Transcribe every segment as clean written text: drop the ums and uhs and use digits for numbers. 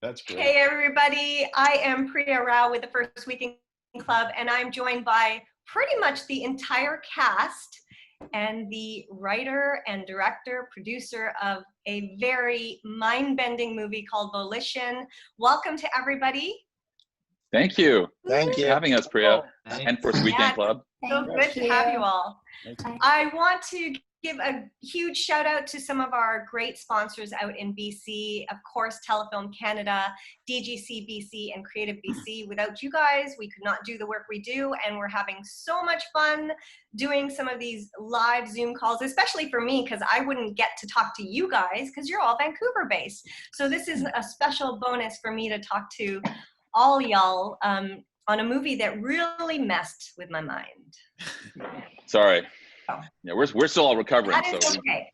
That's great. Hey everybody, I am Priya Rao with the First Weekend Club, and I'm joined by pretty much the entire cast and the writer and director, producer of a very mind-bending movie called Volition. Welcome to everybody. Thank you. Thank you for having us, Priya, and First Weekend Club. So good to have you all. I want to give a huge shout out to some of our great sponsors out in BC. Of course, Telefilm Canada, DGC BC, and Creative BC. Without you guys, we could not do the work we do, and we're having so much fun doing some of these live Zoom calls, especially for me, because I wouldn't get to talk to you guys because you're all Vancouver based. So this is a special bonus for me to talk to all y'all on a movie that really messed with my mind. Sorry. Yeah, we're still all recovering. That is so okay.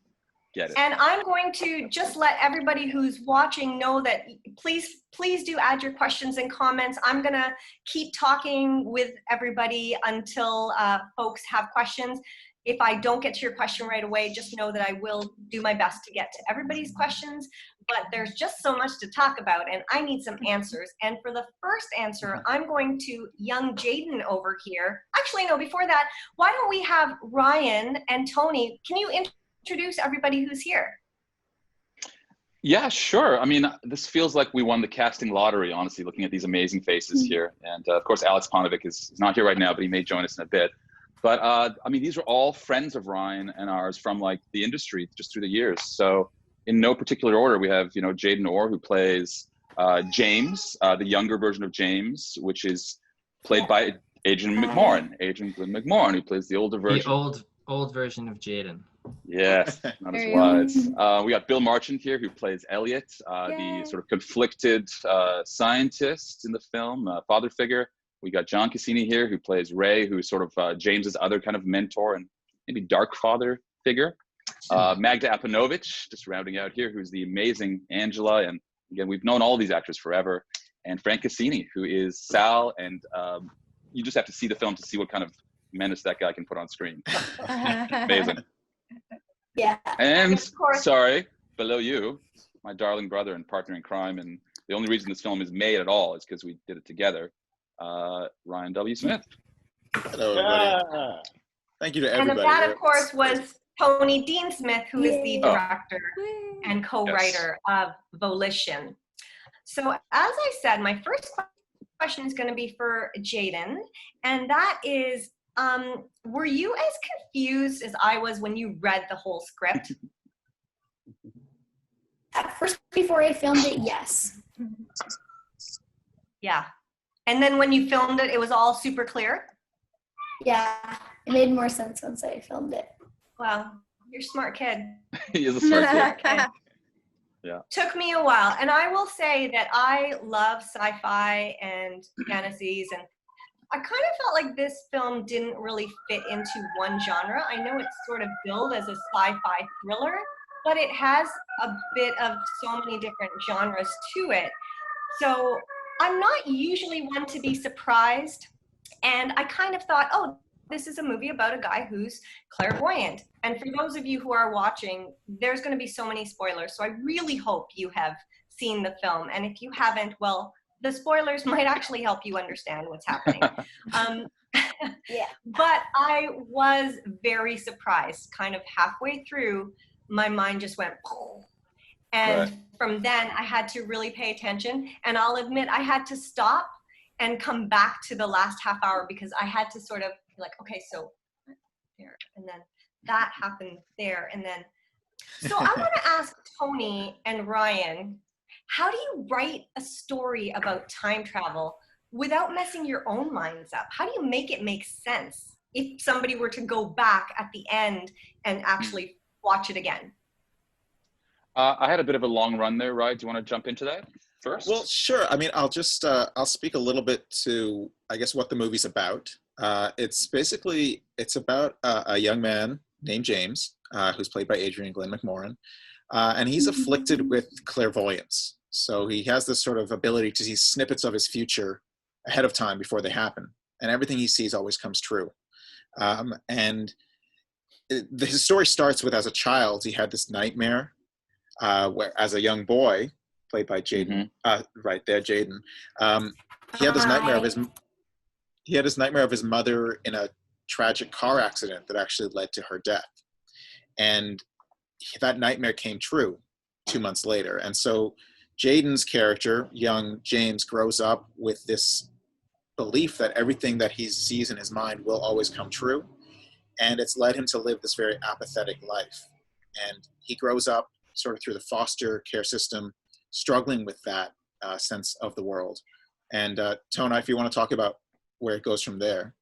Get it. And I'm going to just let everybody who's watching know that please do add your questions and comments. I'm gonna keep talking with everybody until folks have questions. If I don't get to your question right away, just know that I will do my best to get to everybody's questions, but there's just so much to talk about and I need some answers. And for the first answer, I'm going to young Jaden over here. Actually, no, before that, why don't we have Ryan and Tony, can you introduce everybody who's here? Yeah, sure. I mean, this feels like we won the casting lottery, honestly, looking at these amazing faces here. And of course, Alex Apanowicz is not here right now, but he may join us in a bit. But I mean, these are all friends of Ryan and ours from like the industry just through the years. So in no particular order, we have, Jaden Oehr, who plays James, the younger version of James, which is played by Adrian McMorran, Adrian Glynn McMorran, who plays the older version. The old version of Jaden. Yes, not as wise. We got Bill Marchant here, who plays Elliot, the sort of conflicted scientist in the film, father figure. We got John Cassini here, who plays Ray, who's sort of James's other kind of mentor and maybe dark father figure. Magda Apanowicz, just rounding out here, who's the amazing Angela. And again, we've known all these actors forever. And Frank Cassini, who is Sal. And you just have to see the film to see what kind of menace that guy can put on screen. Amazing. Yeah. And sorry, below you, my darling brother and partner in crime. And the only reason this film is made at all is because we did it together. Ryan W. Smith. Hello, everybody. Thank you to everybody. And that, of course, was Tony Dean Smith, who is the director and co-writer of Volition. So as I said, my first question is going to be for Jaden, and that is, were you as confused as I was when you read the whole script? At first, before I filmed it, yes. Yeah. And then when you filmed it, it was all super clear? Yeah, it made more sense once I filmed it. Wow, you're a smart kid. He is a smart kid. Yeah. Took me a while. And I will say that I love sci-fi and fantasies. And I kind of felt like this film didn't really fit into one genre. I know it's sort of billed as a sci-fi thriller, but it has a bit of so many different genres to it. So I'm not usually one to be surprised, and I kind of thought, oh, this is a movie about a guy who's clairvoyant. And for those of you who are watching, there's going to be so many spoilers, so I really hope you have seen the film. And if you haven't, well, the spoilers might actually help you understand what's happening. But I was very surprised. Kind of halfway through, my mind just went, and from then I had to really pay attention, and I'll admit I had to stop and come back to the last half hour because I had to sort of be like, okay, so there, and then that happened there, and then. So I want to ask Tony and Ryan, how do you write a story about time travel without messing your own minds up? How do you make it make sense if somebody were to go back at the end and actually watch it again? I had a bit of a long run there, Ryan. Do you want to jump into that first? Well, sure. I mean, I'll just, I'll speak a little bit to, I guess, what the movie's about. It's about a young man named James, who's played by Adrian Glynn McMorran. And he's afflicted with clairvoyance. So he has this sort of ability to see snippets of his future ahead of time before they happen. And everything he sees always comes true. His story starts with, as a child, he had this nightmare where, as a young boy, played by Jaden. Mm-hmm. Right there, Jaden. He had this nightmare of his mother in a tragic car accident that actually led to her death, and that nightmare came true 2 months later. And so Jaden's character, young James, grows up with this belief that everything that he sees in his mind will always come true, and it's led him to live this very apathetic life. And he grows up sort of through the foster care system, struggling with that sense of the world. And Tona, if you want to talk about where it goes from there.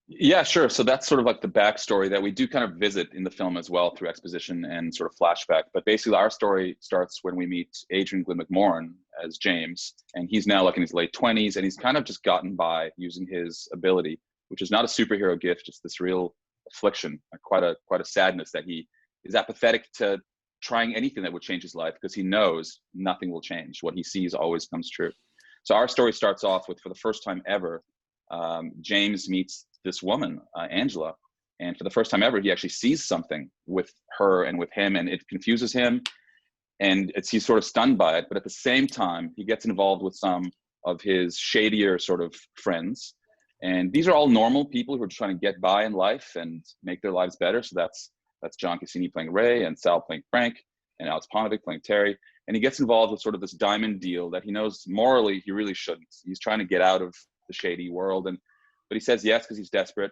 Yeah, sure. So that's sort of like the backstory that we do kind of visit in the film as well through exposition and sort of flashback. But basically our story starts when we meet Adrian Glynn McMorran as James, and he's now like in his late 20s, and he's kind of just gotten by using his ability, which is not a superhero gift, it's this real affliction, quite a sadness that he is apathetic to trying anything that would change his life because he knows nothing will change. What he sees always comes true. So our story starts off with, for the first time ever, James meets this woman, Angela, and for the first time ever, he actually sees something with her and with him, and it confuses him, and he's sort of stunned by it. But at the same time, he gets involved with some of his shadier sort of friends, and these are all normal people who are trying to get by in life and make their lives better. So that's John Cassini playing Ray, and Sal playing Frank, and Alex Apanowicz playing Terry. And he gets involved with sort of this diamond deal that he knows morally he really shouldn't. He's trying to get out of the shady world, but he says yes because he's desperate.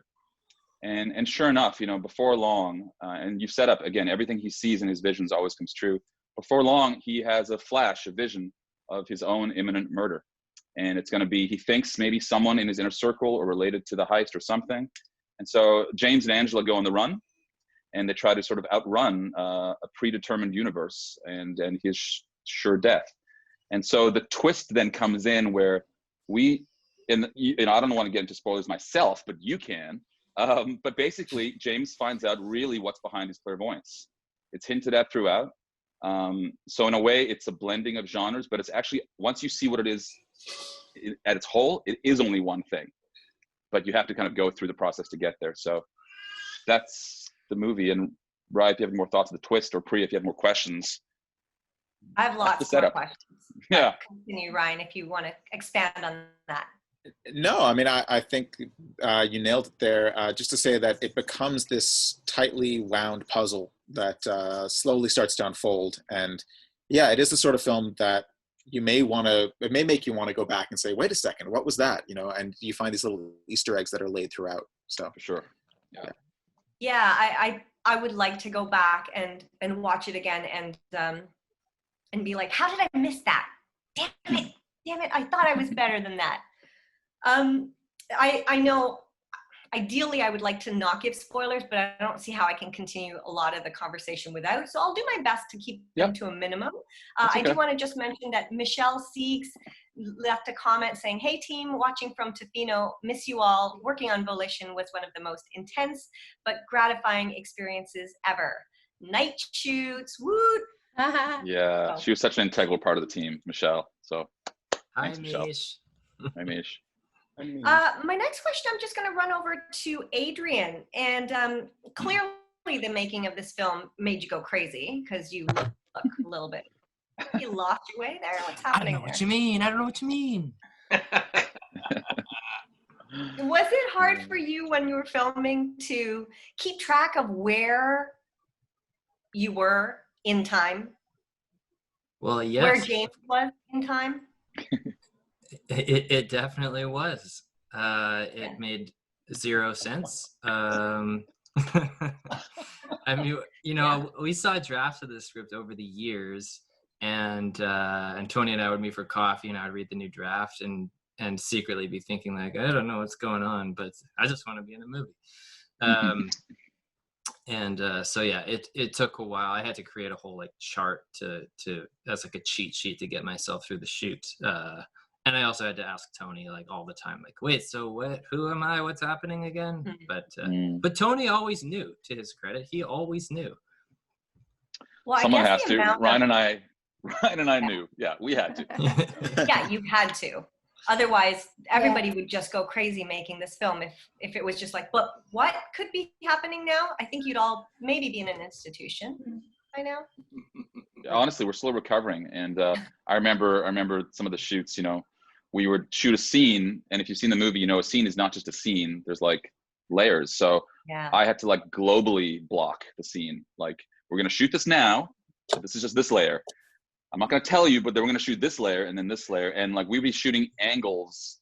And sure enough, before long, and you set up again, everything he sees in his visions always comes true. Before long, he has a vision of his own imminent murder. And it's going to be, he thinks maybe someone in his inner circle or related to the heist or something. And so James and Angela go on the run, and they try to sort of outrun a predetermined universe and his sure death. And so the twist then comes in where and I don't want to get into spoilers myself, but you can. But basically, James finds out really what's behind his clairvoyance. It's hinted at throughout. So in a way, it's a blending of genres, but it's actually, once you see what it is at its whole, it is only one thing. But you have to kind of go through the process to get there. So that's the movie. And Ryan, if you have more thoughts on the twist, or Priya, if you have more questions. I have lots more questions. Yeah. Continue, Ryan, if you want to expand on that. No, I mean, I think you nailed it there. Just to say that it becomes this tightly wound puzzle that slowly starts to unfold. And yeah, it is the sort of film that it may make you want to go back and say, wait a second, what was that? And you find these little Easter eggs that are laid throughout stuff. For sure. Yeah, I would like to go back and watch it again and be like, how did I miss that? Damn it, I thought I was better than that. I know ideally I would like to not give spoilers, but I don't see how I can continue a lot of the conversation without. So I'll do my best to keep them to a minimum. Okay. I do want to just mention that Michelle Siegs left a comment saying, hey team, watching from Tofino, miss you all. Working on Volition was one of the most intense but gratifying experiences ever. Night shoots, woot. Yeah, she was such an integral part of the team, Michelle. So thanks, Michelle. Hi, Mish. My next question, I'm just going to run over to Adrian. And clearly the making of this film made you go crazy because you look a little bit, you lost your way there. What's happening there? I don't know what you mean. Was it hard for you when you were filming to keep track of where you were in time? Well, yes. Where James was in time? It definitely was. It made zero sense. I mean, we saw drafts of the script over the years, and Tony and I would meet for coffee, and I would read the new draft and secretly be thinking like, I don't know what's going on, but I just want to be in the movie. So yeah, it took a while. I had to create a whole chart to as like a cheat sheet to get myself through the shoot. And I also had to ask Tony all the time, wait, so what? Who am I? What's happening again? But Tony always knew. To his credit, he always knew. Well, someone has to. Ryan and I knew. Yeah, we had to. Yeah, you had to. Otherwise, everybody would just go crazy making this film if it was just but what could be happening now? I think you'd all maybe be in an institution by now. honestly, we're still recovering. And I remember some of the shoots, you know, we would shoot a scene, and if you've seen the movie, you know, a scene is not just a scene. There's like layers. So Yeah. I had to like globally block the scene. Like, we're going to shoot this now. This is just this layer. I'm not going to tell you, but then we're going to shoot this layer and then this layer. And like, we'd be shooting angles.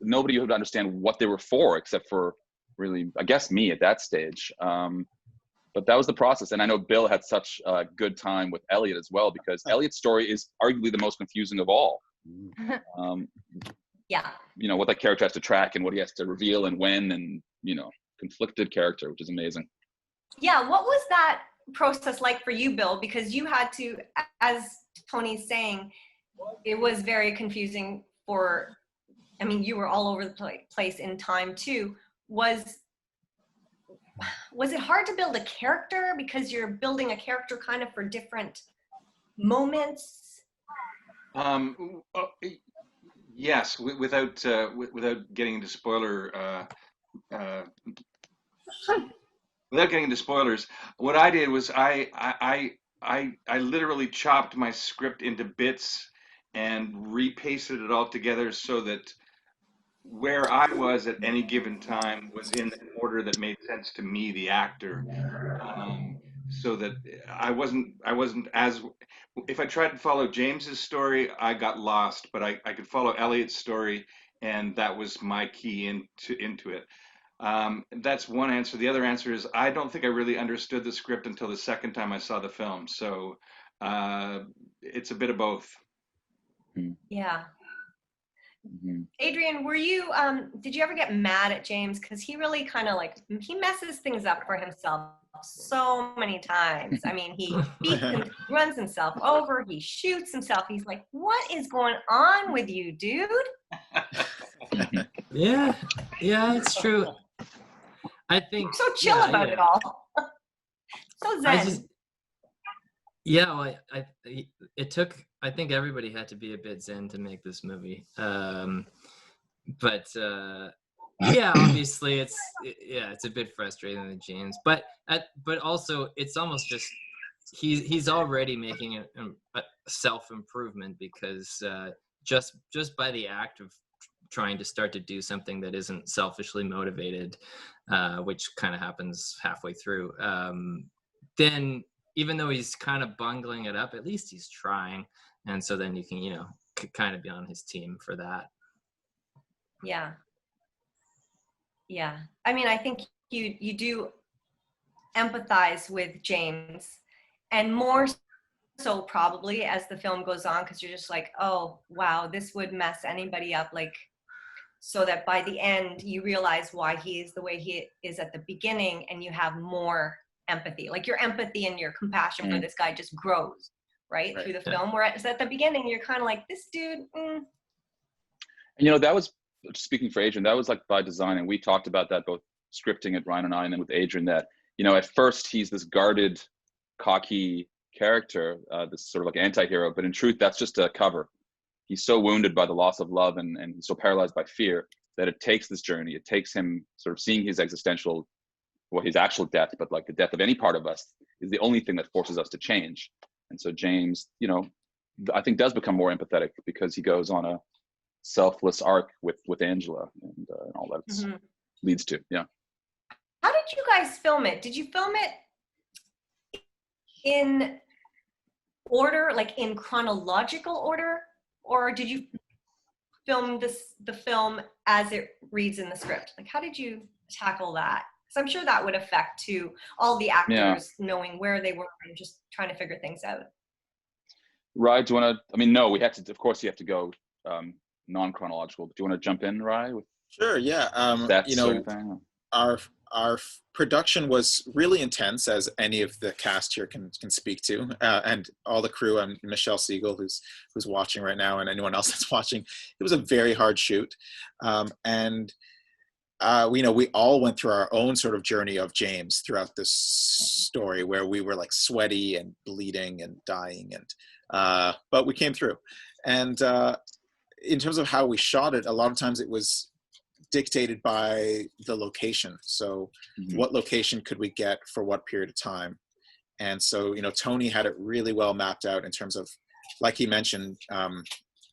Nobody would understand what they were for, except for really, I guess, me at that stage. But that was the process. And I know Bill had such a good time with Elliot as well, because Elliot's story is arguably the most confusing of all. Yeah. You know, what that character has to track and what he has to reveal and when, and, you know, conflicted character, which is amazing. Yeah. What was that process like for you, Bill? Because you had to, as Tony's saying, it was very confusing for, I mean, you were all over the place in time too. Was it hard to build a character because you're building a character kind of for different moments? Yes, without getting into without getting into spoilers, what I did was I literally chopped my script into bits and repasted it all together so that where I was at any given time was in an order that made sense to me, the actor, so that I wasn't as, if I tried to follow James's story, I got lost, but I could follow Elliot's story, and that was my key into it. That's one answer. The other answer is I don't think I really understood the script until the second time I saw the film. So it's a bit of both. Yeah. Mm-hmm. Adrian, were you, did you ever get mad at James? Because he really kind of like, he messes things up for himself so many times. I mean, he runs himself over, he shoots himself. He's like, what is going on with you, dude? Yeah, it's true. I think You're so chill about it all. So zen. Well, it took, I think everybody had to be a bit zen to make this movie. But obviously it's a bit frustrating with James, but also it's almost just, he's already making a self-improvement, because just by the act of trying to start to do something that isn't selfishly motivated, which kind of happens halfway through, then even though he's kind of bungling it up, at least he's trying. And so then you can, you know, kind of be on his team for that. Yeah. I mean, I think you do empathize with James, and more so probably as the film goes on, because you're just like, oh, wow, this would mess anybody up. Like, so that by the end, you realize why he is the way he is at the beginning, and you have more empathy. Like, your empathy and your compassion for this guy just grows, right? Through the film. Whereas at the beginning, you're kind of like, this dude. And you know, that was, speaking for Adrian, that was like by design, and we talked about that both scripting it, Ryan and I, and then with Adrian, that, you know, at first he's this guarded, cocky character, this sort of like anti-hero, but in truth, that's just a cover. He's so wounded by the loss of love, and he's so paralyzed by fear, that it takes this journey. It takes him sort of seeing his existential, well, his actual death, but like the death of any part of us is the only thing that forces us to change. And so James, you know, I think does become more empathetic because he goes on a selfless arc with Angela and all that leads to. Yeah. How did you guys film it? Did you film it in order, like in chronological order, or did you film the film as it reads in the script? Like, how did you tackle that? Because I'm sure that would affect to all the actors knowing where they were and just trying to figure things out. Rye, do you want to? I mean, no, we had to. Of course, you have to go non-chronological. But do you want to jump in, Rye? Sure. Yeah. You know, our production was really intense, as any of the cast here can speak to, and all the crew, and Michelle Siegel, who's watching right now, and anyone else that's watching. It was a very hard shoot, and you know, we all went through our own sort of journey of James throughout this story, where we were like sweaty and bleeding and dying, and but we came through. And in terms of how we shot it, a lot of times it was dictated by the location. So what location could we get for what period of time? And so, Tony had it really well mapped out in terms of, like he mentioned,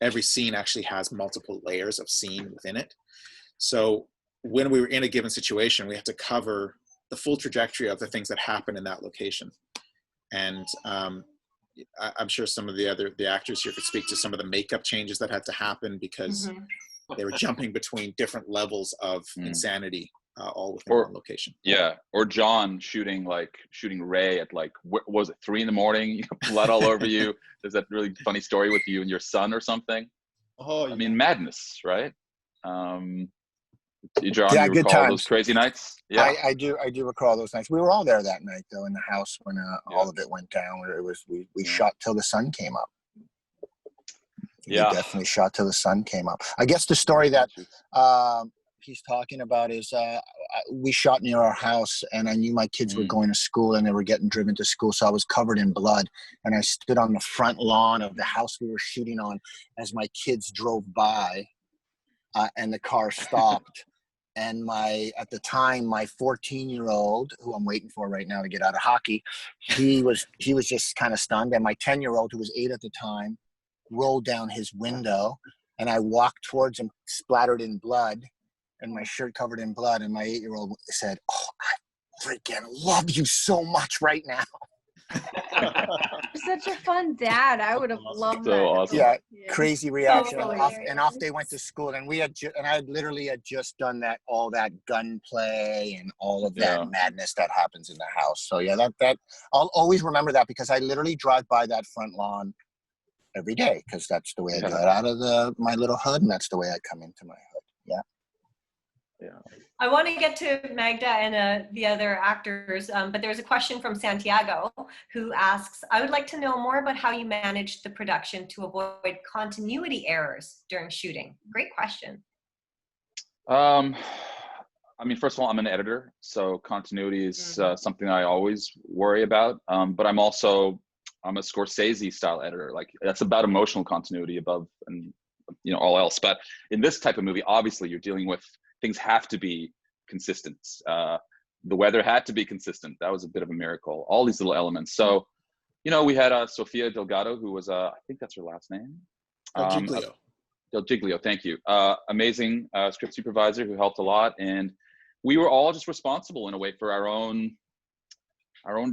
every scene actually has multiple layers of scene within it. So when we were in a given situation, we had to cover the full trajectory of the things that happen in that location. And I'm sure some of the actors here could speak to some of the makeup changes that had to happen because they were jumping between different levels of insanity, all within one location. Yeah, or John shooting Ray at what was it, 3 a.m, blood all over you. There's that really funny story with you and your son or something. Oh, yeah. I mean, madness, right? John, Yeah, you good recall times. those crazy nights? Yeah, I do recall those nights. We were all there that night, though, in the house when all of it went down. Where it was, we shot till the sun came up. We definitely shot till the sun came up. I guess the story that he's talking about is we shot near our house, and I knew my kids were going to school and they were getting driven to school, so I was covered in blood, and I stood on the front lawn of the house we were shooting on as my kids drove by, and the car stopped. And at the time, my 14-year-old, who I'm waiting for right now to get out of hockey, he was just kind of stunned. And my 10-year-old, who was 8 at the time, rolled down his window, and I walked towards him, splattered in blood, and my shirt covered in blood. And my 8-year-old said, "Oh, I freaking love you so much right now." You're such a fun dad. I would have loved that. Awesome. Yeah, crazy reaction. Totally. And off they went to school, and I literally had just done all that gunplay and all of that madness that happens in the house. So yeah, that I'll always remember that, because I literally drive by that front lawn every day, because that's the way I got out of my little hood, and that's the way I come into my hood. Yeah. I want to get to Magda and the other actors, but there's a question from Santiago who asks, I would like to know more about how you managed the production to avoid continuity errors during shooting. Great question. I mean, first of all, I'm an editor, so continuity is something I always worry about. But I'm a Scorsese style editor. Like, that's about emotional continuity above and all else. But in this type of movie, obviously you're dealing with things have to be consistent. The weather had to be consistent. That was a bit of a miracle. All these little elements. So, we had Sofia Delgado, who was I think that's her last name. Del Giglio, thank you. Amazing script supervisor who helped a lot, and we were all just responsible in a way for our own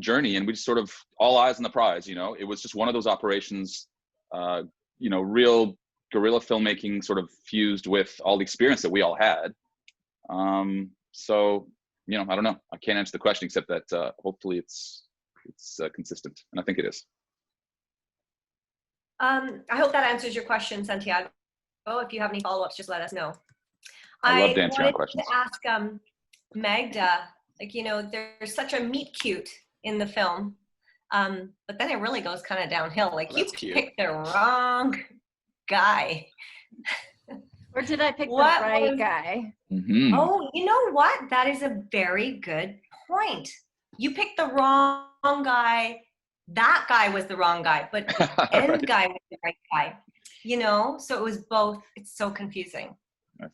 journey, and we just sort of all eyes on the prize. It was just one of those operations. Real guerrilla filmmaking sort of fused with all the experience that we all had. So, I don't know. I can't answer the question except that hopefully it's consistent, and I think it is. I hope that answers your question, Santiago. If you have any follow-ups, just let us know. I love to answer your questions. I wanted to ask Magda, there's such a meet cute in the film, but then it really goes kind of downhill. Like, you picked the wrong guy. Or did I pick the right guy? Mm-hmm. Oh, you know what? That is a very good point. You picked the wrong guy. That guy was the wrong guy, but the end guy was the right guy. So it was both. It's so confusing.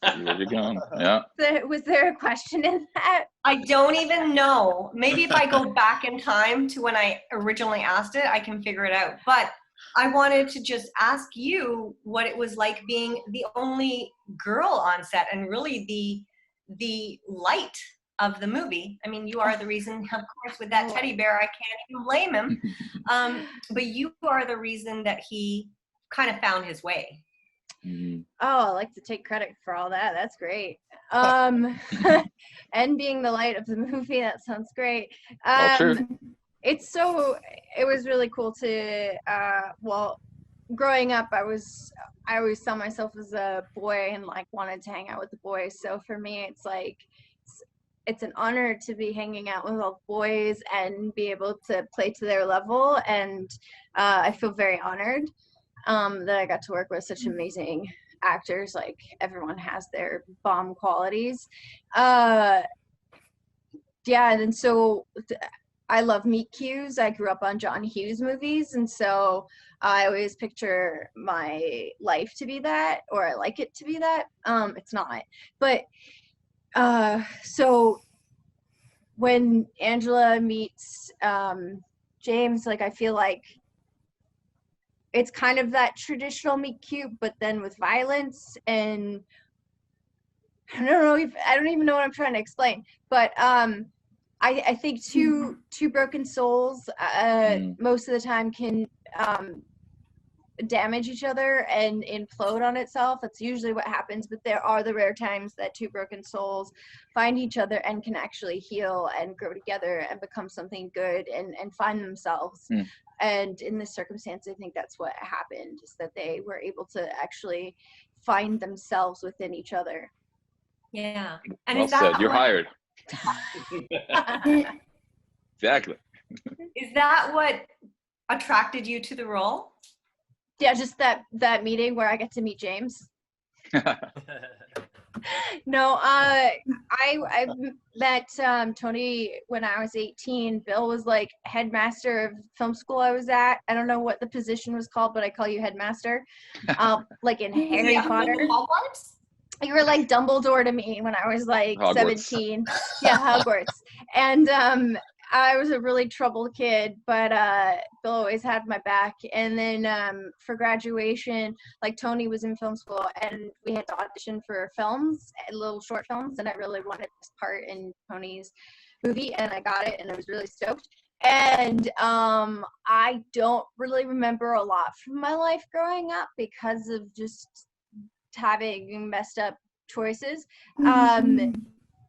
I see where you're going. Yeah. Was there a question in that? I don't even know. Maybe if I go back in time to when I originally asked it, I can figure it out. But I wanted to just ask you what it was like being the only girl on set, and really the light of the movie. I mean, you are the reason, of course, with that teddy bear, I can't even blame him. But you are the reason that he kind of found his way. Oh, I like to take credit for all that. That's great. And being the light of the movie, that sounds great. True. It was really cool to, growing up, I always saw myself as a boy and wanted to hang out with the boys. So for me, it's an honor to be hanging out with all the boys and be able to play to their level. And I feel very honored that I got to work with such amazing actors. Like, everyone has their bomb qualities. And then so I love meet cues. I grew up on John Hughes movies, and so I always picture my life to be that, or I like it to be that. It's not, but so when Angela meets James, like I feel like it's kind of that traditional meet cute, but then with violence, and I don't even know what I'm trying to explain, but I think two broken souls most of the time can damage each other and implode on itself. That's usually what happens, but there are the rare times that two broken souls find each other and can actually heal and grow together and become something good and find themselves. And in this circumstance, I think that's what happened, is that they were able to actually find themselves within each other. Yeah. And Well is that said. You're hired. Exactly. Is that what attracted you to the role? Yeah, just that meeting where I get to meet James. No, I met Tony when I was 18. Bill was like headmaster of film school I was at. I don't know what the position was called, but I call you headmaster. Like in Harry Potter. Hogwarts? You were like Dumbledore to me when I was like Hogwarts. 17. Yeah, Hogwarts. And I was a really troubled kid, but Bill always had my back. And then for graduation, like Tony was in film school and we had to audition for films, little short films, and I really wanted this part in Tony's movie, and I got it, and I was really stoked. And I don't really remember a lot from my life growing up because of just having messed up choices.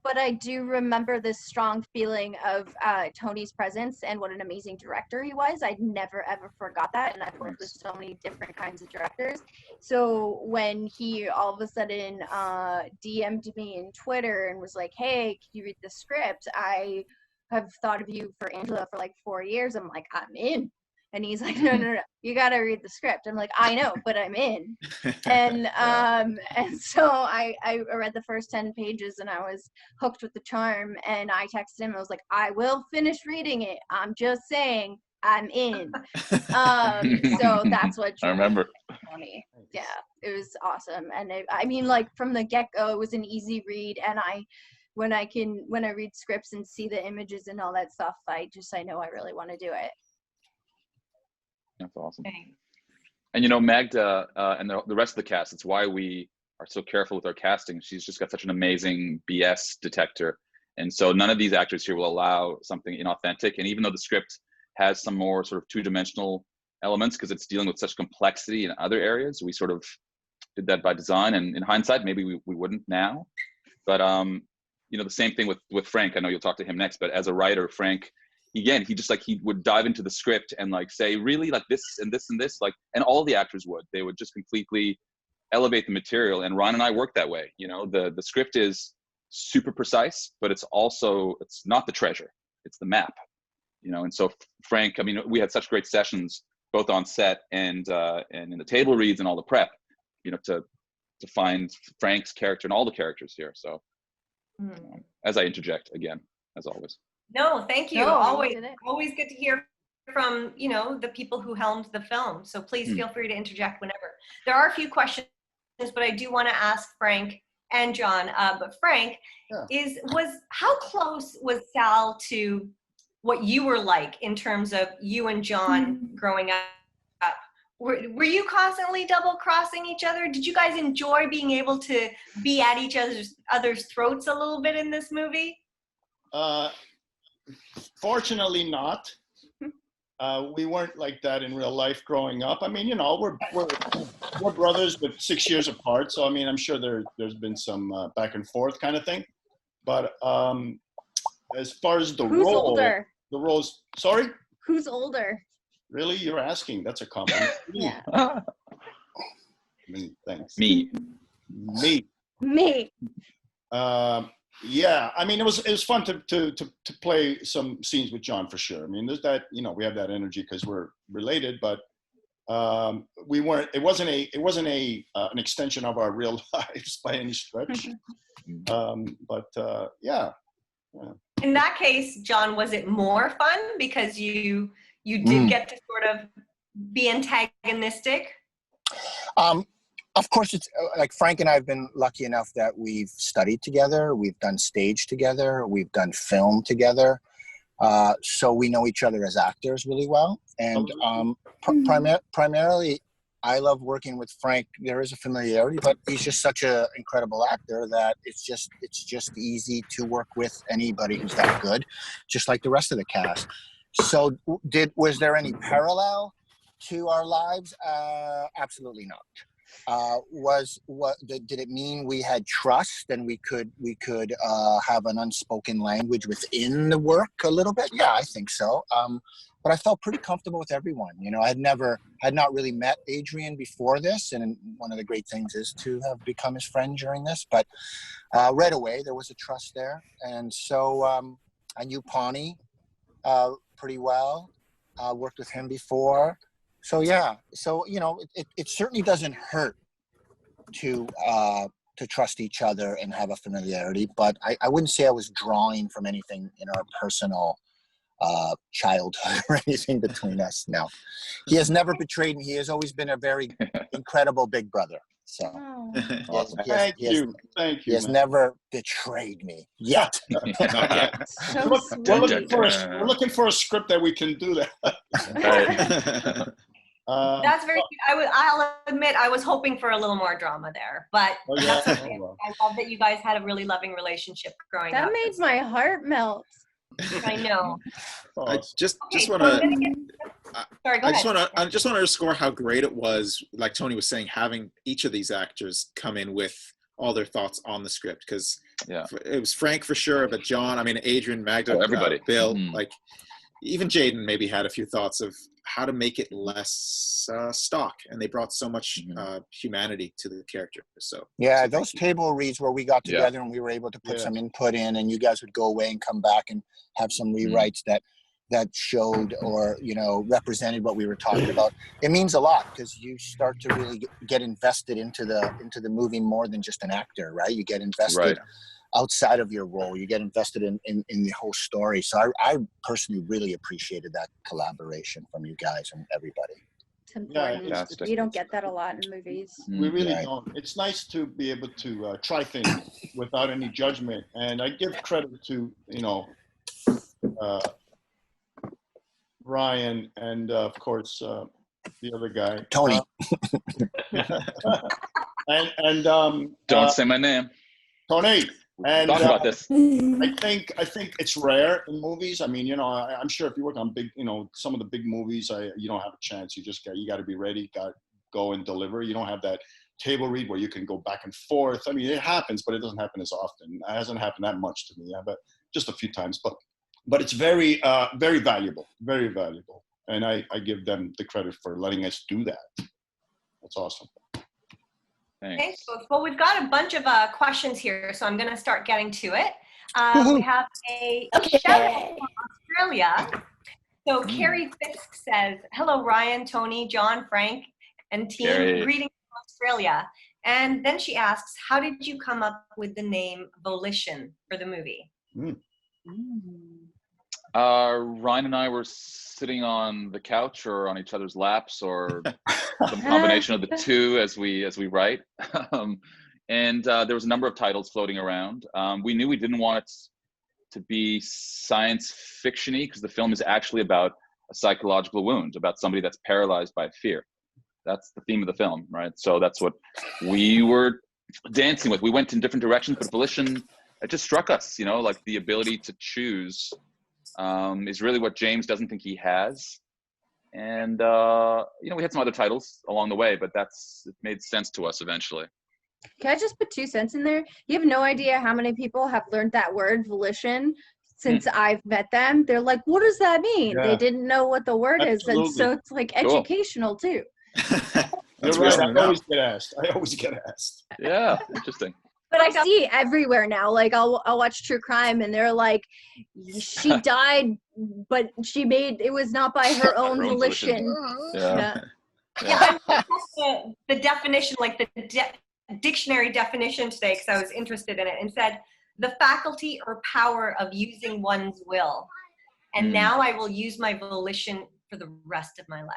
But I do remember this strong feeling of Tony's presence and what an amazing director he was. I never, ever forgot that. And I've worked with so many different kinds of directors. So when he all of a sudden DM'd me in Twitter and was like, hey, can you read the script? I have thought of you for Angela for like 4 years. I'm like, I'm in. And he's like, no, you got to read the script. I'm like, I know, but I'm in. And so I read the first 10 pages and I was hooked with the charm. And I texted him. I was like, I will finish reading it. I'm just saying I'm in. So that's what I remember. Tony. Yeah, it was awesome. And I mean, like from the get-go, it was an easy read. And when I read scripts and see the images and all that stuff, I know I really want to do it. That's awesome. And you know, Magda and the rest of the cast, it's why we are so careful with our casting. She's just got such an amazing BS detector. And so none of these actors here will allow something inauthentic. And even though the script has some more sort of two-dimensional elements because it's dealing with such complexity in other areas, we sort of did that by design. And in hindsight, maybe we wouldn't now. But, you know, the same thing with Frank. I know you'll talk to him next, but as a writer, Frank, again, he would dive into the script and like say, really, like this and this and this, like, and all the actors they would just completely elevate the material. And Ron and I work that way. You know, the script is super precise, but it's not the treasure, it's the map, you know? And so Frank, I mean, we had such great sessions, both on set and in the table reads and all the prep, you know, to find Frank's character and all the characters here. So as I interject again, as always. No, thank you. No, always good to hear from, you know, the people who helmed the film. So please feel free to interject whenever. There are a few questions, but I do want to ask Frank and John. But Frank, how close was Sal to what you were like in terms of you and John growing up? Were you constantly double crossing each other? Did you guys enjoy being able to be at each other's throats a little bit in this movie? Fortunately not. We weren't like that in real life growing up. I mean, you know, we're brothers, but 6 years apart. So, I mean, I'm sure there's been some back and forth kind of thing. But as far as Who's older? The roles, sorry? Who's older? Really? You're asking? That's a compliment. Yeah. I mean, thanks. Me. Yeah, I mean, it was fun to play some scenes with John for sure. I mean, there's that, you know, we have that energy because we're related, but we weren't. It wasn't an extension of our real lives by any stretch. Yeah. In that case, John, was it more fun because you did get to sort of be antagonistic? Of course, it's like Frank and I have been lucky enough that we've studied together. We've done stage together. We've done film together. So we know each other as actors really well. And primarily, I love working with Frank. There is a familiarity, but he's just such an incredible actor that it's just easy to work with anybody who's that good, just like the rest of the cast. So was there any parallel to our lives? Absolutely not. Did it mean we had trust and we could have an unspoken language within the work a little bit? Yeah, I think so. But I felt pretty comfortable with everyone. You know, had not really met Adrian before this, and one of the great things is to have become his friend during this. But right away there was a trust there, and so I knew Pawnee pretty well. Worked with him before. So yeah, you know, it certainly doesn't hurt to trust each other and have a familiarity, but I wouldn't say I was drawing from anything in our personal childhood or anything between us. No, he has never betrayed me. He has always been a very incredible big brother. So Awesome. Thank you. He has never betrayed me yet. So We're looking for a script that we can do that. That's very cute. I'll admit I was hoping for a little more drama there, but that's okay. I love that you guys had a really loving relationship growing up. That made my heart melt. I know. I just want to underscore how great it was, like Tony was saying, having each of these actors come in with all their thoughts on the script, because it was Frank for sure, but John, I mean, Adrian, Magda, everybody, Bill, like even Jaden maybe had a few thoughts of how to make it less stock, and they brought so much humanity to the character. So those table reads where we got together and we were able to put some input in, and you guys would go away and come back and have some rewrites that showed or, you know, represented what we were talking about. It means a lot because you start to really get invested into the movie more than just an actor, right? You get invested outside of your role. You get invested in the whole story. So I personally really appreciated that collaboration from you guys and everybody. It's important. You don't get that a lot in movies. We really don't. It's nice to be able to try things without any judgment. And I give credit to, you know, Ryan and of course the other guy, Tony. Don't say my name, Tony. And talk about this. I think it's rare in movies. I mean, you know, I'm sure if you work on big, you know, some of the big movies, you don't have a chance. You got to be ready, go and deliver. You don't have that table read where you can go back and forth. I mean, it happens, but it doesn't happen as often. It hasn't happened that much to me, but just a few times. But it's very, very valuable, very valuable. And I give them the credit for letting us do that. That's awesome. Thanks, folks. Well, we've got a bunch of questions here, so I'm going to start getting to it. We have a shout out from Australia. So Carrie Fisk says, hello, Ryan, Tony, John, Frank, and team. Carrie. Greetings from Australia. And then she asks, how did you come up with the name Volition for the movie? Ryan and I were sitting on the couch or on each other's laps or some combination of the two as we write. And there was a number of titles floating around. We knew we didn't want it to be science fiction-y because the film is actually about a psychological wound, about somebody that's paralyzed by fear. That's the theme of the film, right? So that's what we were dancing with. We went in different directions, but Volition, it just struck us, you know, like the ability to choose is really what James doesn't think he has. And, you know, we had some other titles along the way, but it made sense to us eventually. Can I just put 2 cents in there? You have no idea how many people have learned that word volition since I've met them. They're like, what does that mean? They didn't know what the word is. And so it's like educational too. You're right. I always get asked. Yeah, interesting. But I see everywhere now. Like I'll watch true crime, and they're like, she died, but it was not by her own volition. Yeah. The definition, like the dictionary definition today, because I was interested in it, and said the faculty or power of using one's will. And now I will use my volition for the rest of my life.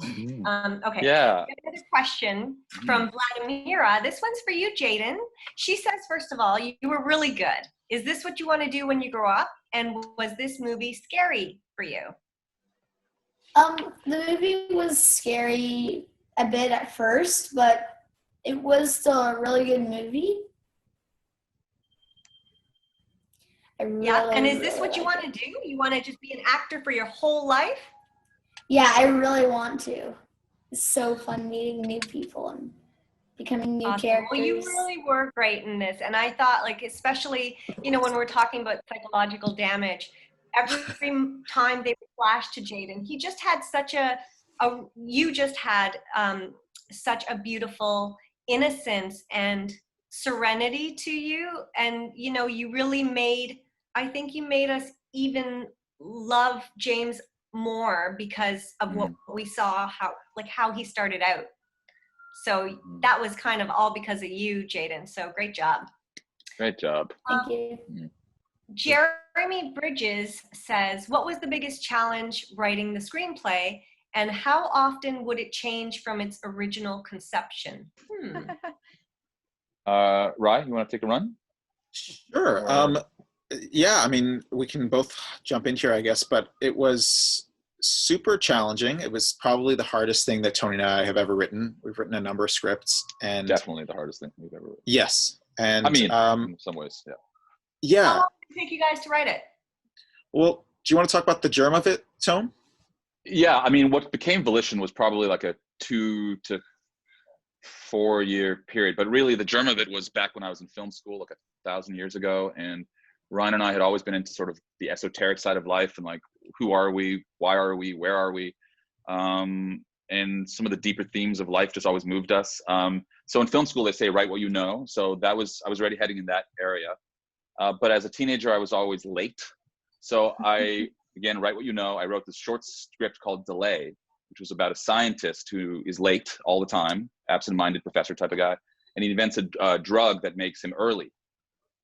Okay. Yeah. Another question from Vladimira. This one's for you, Jaden. She says, first of all, you were really good. Is this what you want to do when you grow up? And was this movie scary for you? The movie was scary a bit at first, but it was still a really good movie. Yeah, and is this what you want to do? You want to just be an actor for your whole life? Yeah, I really want to. It's so fun meeting new people and becoming new characters. Well, you really were great in this. And I thought, like, especially, you know, when we're talking about psychological damage, every time they flashed to Jaden, he just had such you just had such a beautiful innocence and serenity to you. And, you know, you really I think you made us even love James more because of what we saw, how he started out. So that was kind of all because of you, Jaden. So great job. Great job. Thank you. Jeremy Bridges says, what was the biggest challenge writing the screenplay, and how often would it change from its original conception? Rye, you want to take a run? Sure. Yeah, I mean, we can both jump in here, I guess, but it was super challenging. It was probably the hardest thing that Tony and I have ever written. We've written a number of scripts, and definitely the hardest thing we've ever written. Yes, and I mean, in some ways, yeah. Yeah. How long did it take you guys to write it? Well, do you want to talk about the germ of it, Tone? Yeah, I mean, what became Volition was probably like a 2 to 4 year period, but really the germ of it was back when I was in film school, like 1,000 years ago, and Ryan and I had always been into sort of the esoteric side of life and like, who are we? Why are we? Where are we? And some of the deeper themes of life just always moved us. So in film school, they say, write what you know. So I was already heading in that area. But as a teenager, I was always late. So again, write what you know. I wrote this short script called Delay, which was about a scientist who is late all the time, absent-minded professor type of guy. And he invents a drug that makes him early.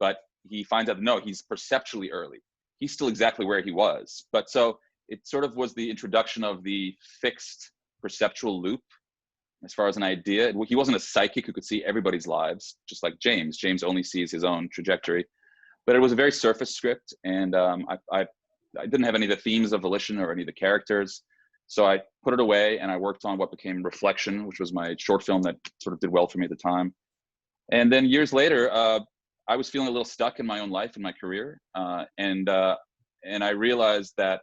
But he finds out, no, he's perceptually early. He's still exactly where he was. But so it sort of was the introduction of the fixed perceptual loop as far as an idea. He wasn't a psychic who could see everybody's lives, just like James. James only sees his own trajectory. But it was a very surface script, and I didn't have any of the themes of Volition or any of the characters. So I put it away, and I worked on what became Reflection, which was my short film that sort of did well for me at the time. And then years later, I was feeling a little stuck in my own life and my career, and I realized that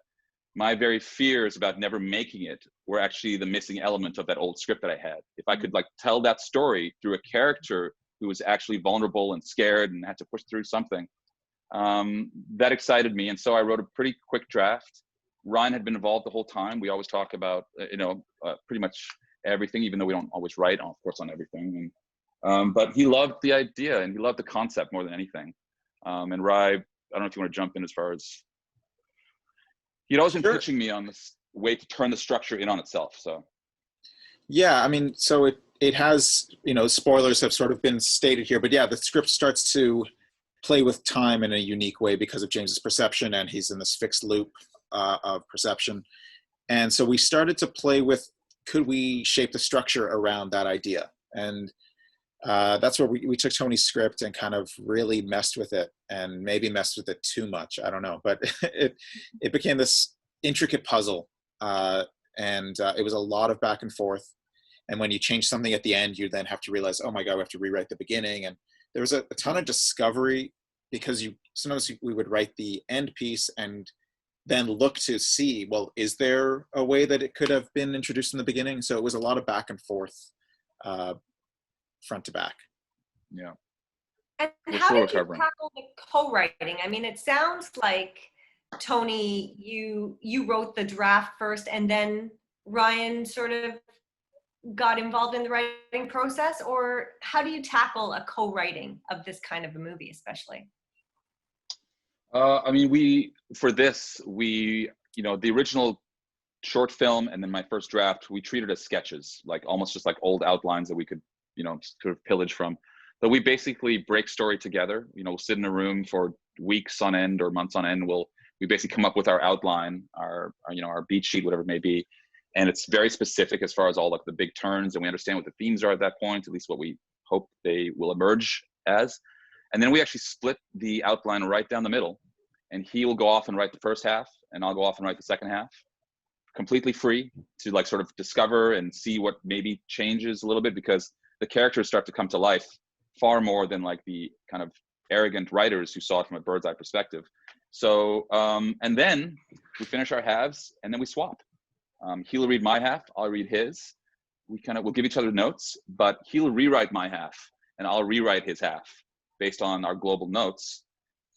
my very fears about never making it were actually the missing element of that old script that I had. If I could like tell that story through a character who was actually vulnerable and scared and had to push through something, that excited me. And so I wrote a pretty quick draft. Ryan had been involved the whole time. We always talk about, pretty much everything, even though we don't always write, of course, on everything. But he loved the idea and he loved the concept more than anything. And Rye, I don't know if you want to jump in as far as, he'd always been pitching me on this way to turn the structure in on itself. So, yeah, I mean, so it has, spoilers have sort of been stated here, but yeah, the script starts to play with time in a unique way because of James's perception, and he's in this fixed loop of perception. And so we started to play with, could we shape the structure around that idea? And that's where we took Tony's script and kind of really messed with it, and maybe messed with it too much. I don't know, but it became this intricate puzzle, and it was a lot of back and forth. And when you change something at the end, you then have to realize, oh my God, we have to rewrite the beginning. And there was a ton of discovery, because sometimes we would write the end piece and then look to see, well, is there a way that it could have been introduced in the beginning? So it was a lot of back and forth, front to back. Yeah. And how did you tackle the co-writing? I mean, it sounds like, Tony, you wrote the draft first, and then Ryan sort of got involved in the writing process, or how do you tackle a co-writing of this kind of a movie, especially? I mean, the original short film and then my first draft, we treated as sketches, like almost just like old outlines that we could, sort of pillage from. But we basically break story together. We'll sit in a room for weeks on end or months on end. We basically come up with our outline, our beat sheet, whatever it may be. And it's very specific as far as all like the big turns, and we understand what the themes are at that point, at least what we hope they will emerge as. And then we actually split the outline right down the middle. and he will go off and write the first half, and I'll go off and write the second half, completely free to like sort of discover and see what maybe changes a little bit, because the characters start to come to life far more than like the kind of arrogant writers who saw it from a bird's eye perspective. So, and then we finish our halves and then we swap. He'll read my half, I'll read his. We'll give each other notes, but he'll rewrite my half and I'll rewrite his half based on our global notes.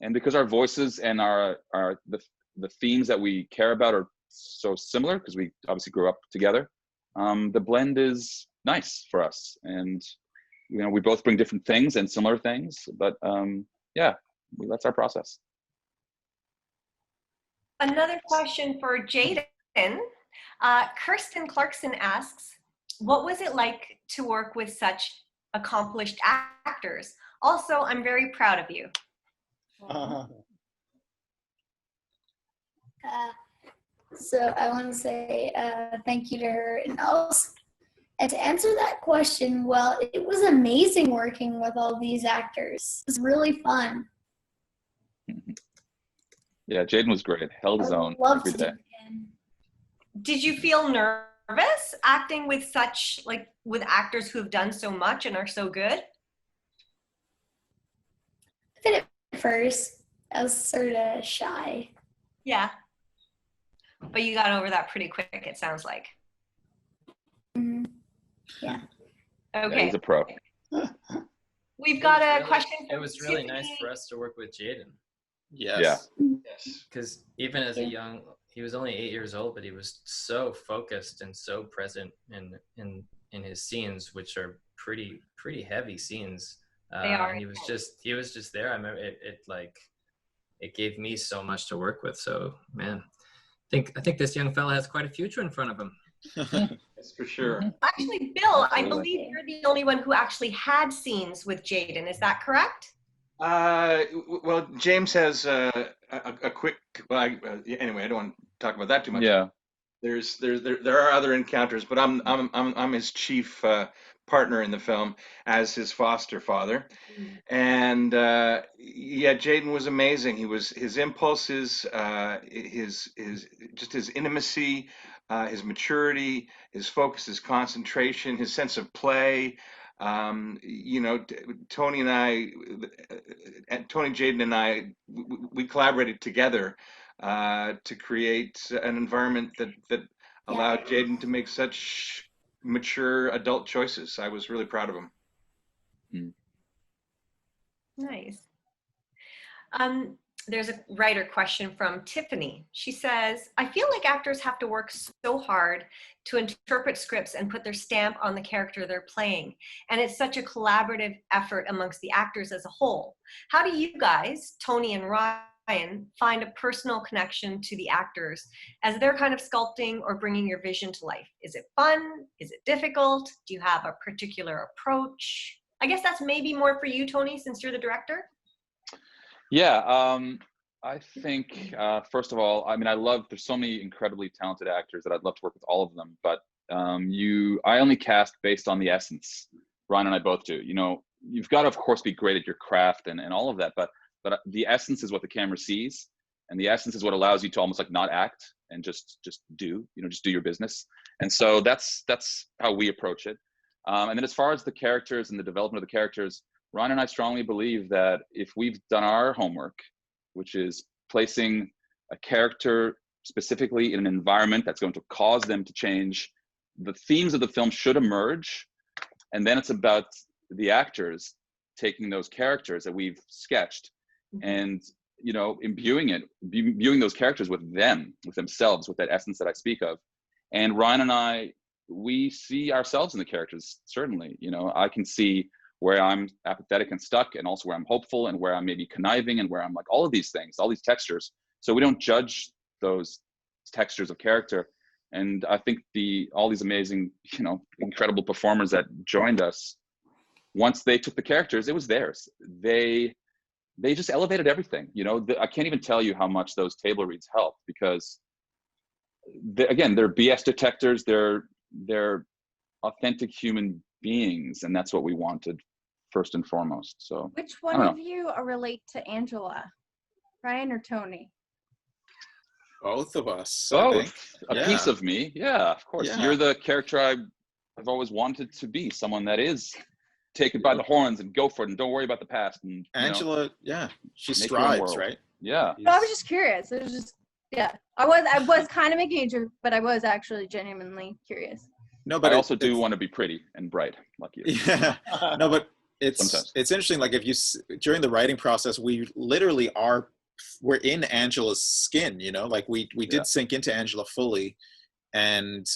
And because our voices and the themes that we care about are so similar, because we obviously grew up together, the blend is nice for us. And we both bring different things and similar things, but yeah, that's our process. Another question for Jaden. Kirsten Clarkson asks, what was it like to work with such accomplished actors? Also, I'm very proud of you. So I want to say thank you to her. And also, and to answer that question, well, it was amazing working with all these actors. It was really fun. Yeah, Jaden was great. Held his own every day. Did you feel nervous acting with with actors who have done so much and are so good? I did at first. I was sort of shy. Yeah. But you got over that pretty quick, it sounds like. Mm-hmm. Yeah. Okay. Yeah, he's a pro. We've got a question. It was really nice for us to work with Jaden. Yes. Yeah. Yes. Because even as he was only 8 years old, but he was so focused and so present in his scenes, which are pretty heavy scenes. They are. And he was just there. I remember it gave me so much to work with. So man, I think this young fella has quite a future in front of him. That's for sure. Actually, Bill, I believe you're the only one who actually had scenes with Jaden. Is that correct? Well, James has a quick. Well, anyway, I don't want to talk about that too much. Yeah. There are other encounters, but I'm his chief partner in the film as his foster father, and yeah, Jaden was amazing. His impulses, his intimacy, his maturity, his focus, his concentration, his sense of play. Tony, Jaden and I, we collaborated together to create an environment that allowed Jaden to make such mature adult choices. I was really proud of him. Nice. There's a writer question from Tiffany. She says, I feel like actors have to work so hard to interpret scripts and put their stamp on the character they're playing. And it's such a collaborative effort amongst the actors as a whole. How do you guys, Tony and Ryan, find a personal connection to the actors as they're kind of sculpting or bringing your vision to life? Is it fun? Is it difficult? Do you have a particular approach? I guess that's maybe more for you, Tony, since you're the director. Yeah, I think, first of all, I mean, there's so many incredibly talented actors that I'd love to work with all of them, but I only cast based on the essence. Ryan and I both do. You've got to, of course, be great at your craft and all of that, but the essence is what the camera sees, and the essence is what allows you to almost like not act and just do your business. And so that's how we approach it. And then as far as the characters and the development of the characters, Ryan and I strongly believe that if we've done our homework, which is placing a character specifically in an environment that's going to cause them to change, the themes of the film should emerge. And then it's about the actors taking those characters that we've sketched and, imbuing those characters with themselves, with that essence that I speak of. And Ryan and I, we see ourselves in the characters, certainly. I can see where I'm apathetic and stuck, and also where I'm hopeful, and where I'm maybe conniving, and where I'm like all of these things, all these textures. So we don't judge those textures of character. And I think all these amazing, incredible performers that joined us, once they took the characters, it was theirs. They just elevated everything. I can't even tell you how much those table reads helped, because they're BS detectors. They're authentic human beings, and that's what we wanted first and foremost. So which one of you relate to Angela? Ryan or Tony? Both of us. Both. I think. A piece of me. Yeah, of course. Yeah. You're the character I've always wanted to be. Someone that is take it by the horns and go for it and don't worry about the past. And Angela, she make your own strives, world. right? Yeah. No, I was just curious. It was just, yeah. I was kind of making a joke, but I was actually genuinely curious. No, but I also do want to be pretty and bright, like you. Yeah. No, but Sometimes. it's interesting. Like if you during the writing process, we literally we're in Angela's skin. Like we did sink into Angela fully, and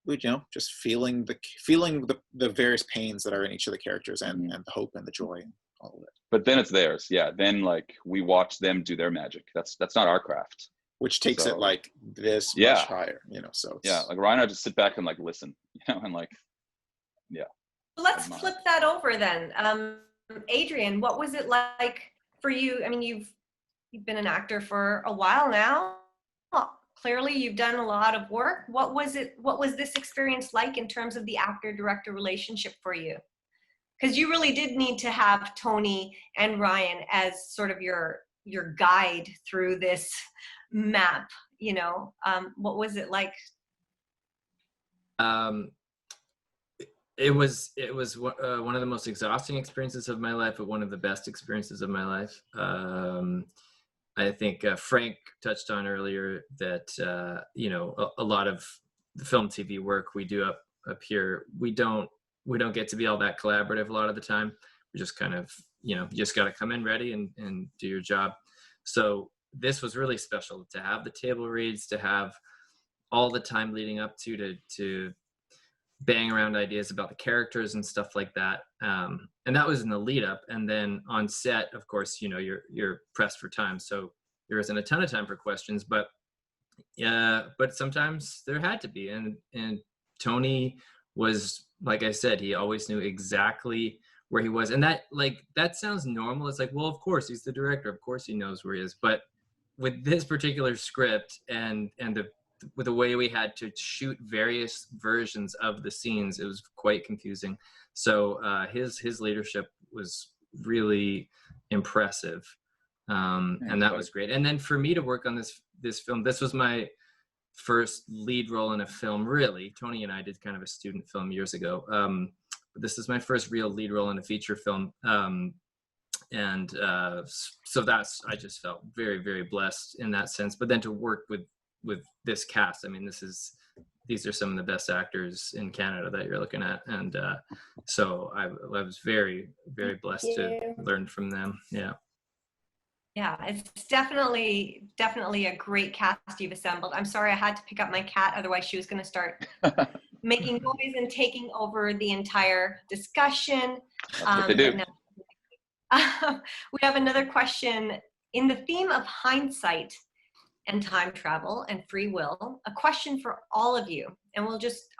we just feeling the various pains that are in each of the characters, and the hope and the joy and all of it. But then it's theirs. Yeah. Then like we watch them do their magic. That's not our craft. Which takes it like this Yeah. much higher, so it's, Yeah, like Ryan and I just sit back and like listen, and like, yeah. Let's flip that over then. Adrian, what was it like for you? I mean, you've been an actor for a while now. Clearly, you've done a lot of work. What was this experience like in terms of the actor-director relationship for you? Because you really did need to have Tony and Ryan as sort of your guide through this map. What was it like? It was one of the most exhausting experiences of my life, but one of the best experiences of my life. I think Frank touched on earlier that a lot of the film TV work we do up here, we don't get to be all that collaborative a lot of the time. We just kind of you just got to come in ready and do your job. So this was really special to have the table reads, to have all the time leading up to bang around ideas about the characters and stuff like that. And that was in the lead up. And then on set, of course, you're pressed for time. So there isn't a ton of time for questions, but sometimes there had to be. And Tony was, like I said, he always knew exactly where he was. And that sounds normal. It's like, well, of course he's the director. Of course he knows where he is. But with this particular script and with the way we had to shoot various versions of the scenes, it was quite confusing. So his leadership was really impressive, and that was great. And then for me to work on this film, this was my first lead role in a film. Really, Tony and I did kind of a student film years ago, but this is my first real lead role in a feature film. So I just felt very, very blessed in that sense. But then to work with this cast, I mean, these are some of the best actors in Canada that you're looking at, and so I was very, very blessed to learn from them. Yeah, it's definitely a great cast you've assembled. I'm sorry I had to pick up my cat, otherwise she was going to start making noise and taking over the entire discussion. That's what they do. We have another question. In the theme of hindsight and time travel and free will, a question for all of you, and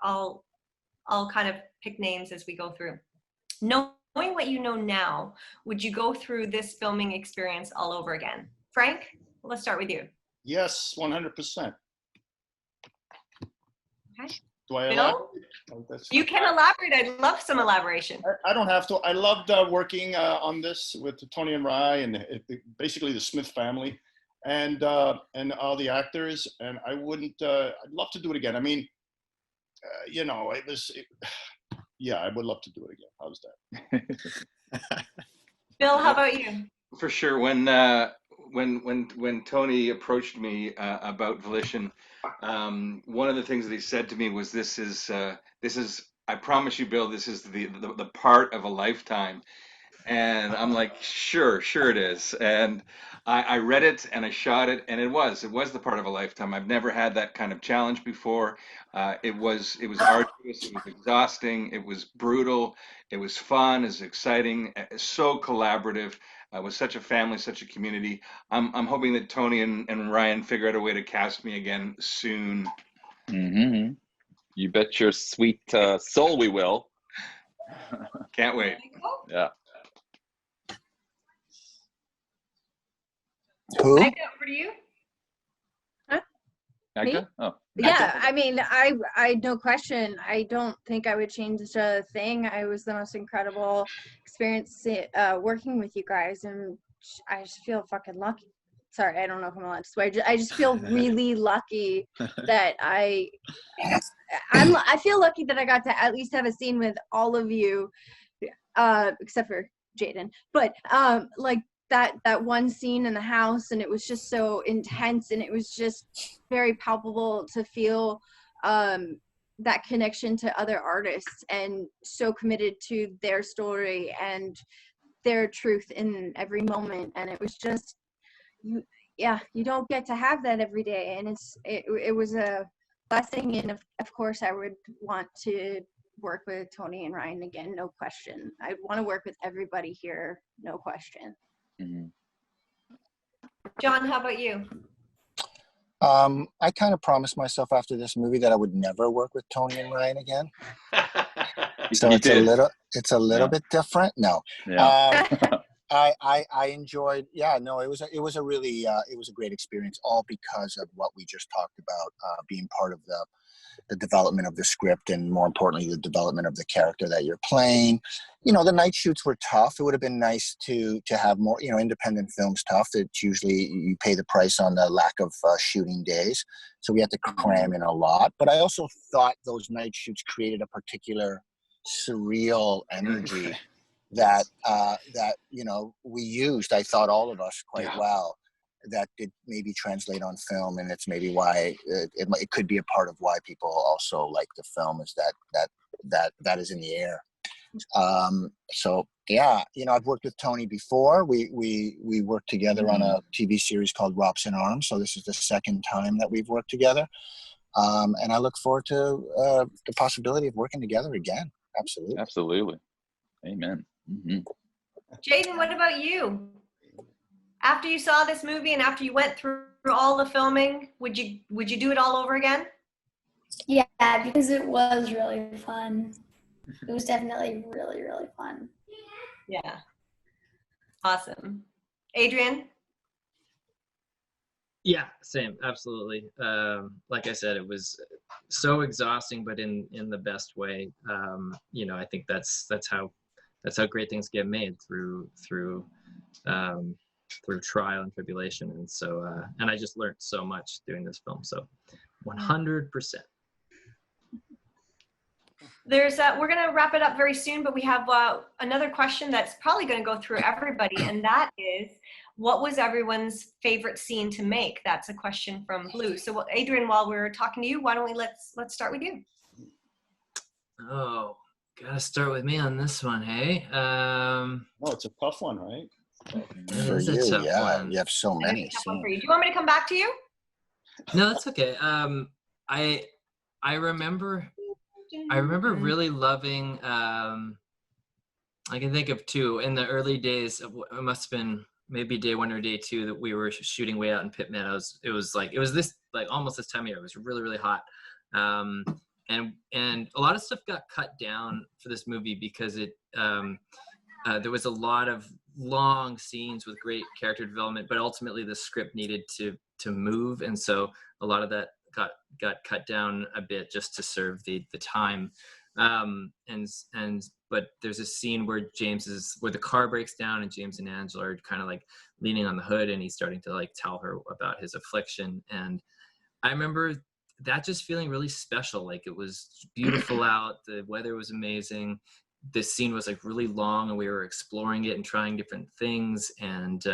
I'll kind of pick names as we go through. Knowing what you know now, would you go through this filming experience all over again? Frank, let's start with you. Yes, 100%. Okay. Do I Bill? You can elaborate. I'd love some elaboration. I don't have to. I loved working on this with Tony and Rye and basically the Smith family and all the actors. And I'd love to do it again. I mean, I would love to do it again. How's that? Bill, how about you? For sure. When Tony approached me about Volition, one of the things that he said to me was, "This is I promise you, Bill, this is the part of a lifetime." And I'm like, sure it is. And I read it and I shot it, and it was the part of a lifetime. I've never had that kind of challenge before. It was arduous, it was exhausting, it was brutal, it was fun, it was exciting, so collaborative. With such a family, such a community. I'm hoping that Tony and Ryan figure out a way to cast me again soon. Mm-hmm. You bet your sweet soul we will. Can't wait. Yeah. Who? Magda, over to you. Huh? Magda? Me? Oh. Yeah, I mean, I no question. I don't think I would change a thing. It was the most incredible experience working with you guys, and I just feel fucking lucky. sorry, I don't know if I'm allowed to swear. I just feel really lucky that I feel lucky that I got to at least have a scene with all of you, except for Jaden. But like that one scene in the house, and it was just so intense, and it was just very palpable to feel that connection to other artists, and so committed to their story and their truth in every moment. And it was just, you don't get to have that every day, and it was a blessing. And of course I would want to work with Tony and Ryan again, no question. I want to work with everybody here, no question. Mm-hmm. John, how about you? I kind of promised myself after this movie that I would never work with Tony and Ryan again. So it's a little bit different. No. Yeah. I enjoyed. Yeah, no, it was a really it was a great experience, all because of what we just talked about, being part of the development of the script, and more importantly, the development of the character that you're playing. You know, the night shoots were tough. It would have been nice to have more. You know, independent film's tough. It's usually you pay the price on the lack of shooting days, so we had to cram in a lot. But I also thought those night shoots created a particular surreal energy that you know, we used, I thought, all of us quite well, that did maybe translate on film. And it's maybe why it could be a part of why people also like the film, is that is in the air. So yeah, you know, I've worked with Tony before. We worked together on a TV series called Robson Arms, so this is the second time that we've worked together, and I look forward to the possibility of working together again. Absolutely. Amen. Mm-hmm. Jaden, what about you? After you saw this movie and after you went through all the filming, would you do it all over again? Yeah, because it was really fun. It was definitely really, really fun. Yeah. Awesome. Adrian? Yeah, same, absolutely. Like I said, it was so exhausting, but in the best way. You know, I think that's how great things get made, through trial and tribulation. And so and I just learned so much doing this film. So 100%. There's we're going to wrap it up very soon, but we have another question that's probably going to go through everybody, and that is, what was everyone's favorite scene to make? That's a question from Blue. So Adrian, while we're talking to you, why don't we let's start with you. Oh, gotta start with me on this one, hey? Oh, it's a tough one, right? For you, yeah, you have so many. Do you want me to come back to you? No, that's okay. I remember really loving. I can think of two in the early days. It must have been maybe day 1 or day 2 that we were shooting way out in Pitt Meadows. It was this almost this time of year. It was really, really hot. And a lot of stuff got cut down for this movie because there was a lot of long scenes with great character development, but ultimately the script needed to move, and so a lot of that got cut down a bit just to serve the time. But there's a scene where where the car breaks down, and James and Angela are kind of like leaning on the hood, and he's starting to like tell her about his affliction. And I remember that just feeling really special. Like, it was beautiful out, the weather was amazing, this scene was like really long, and we were exploring it and trying different things, and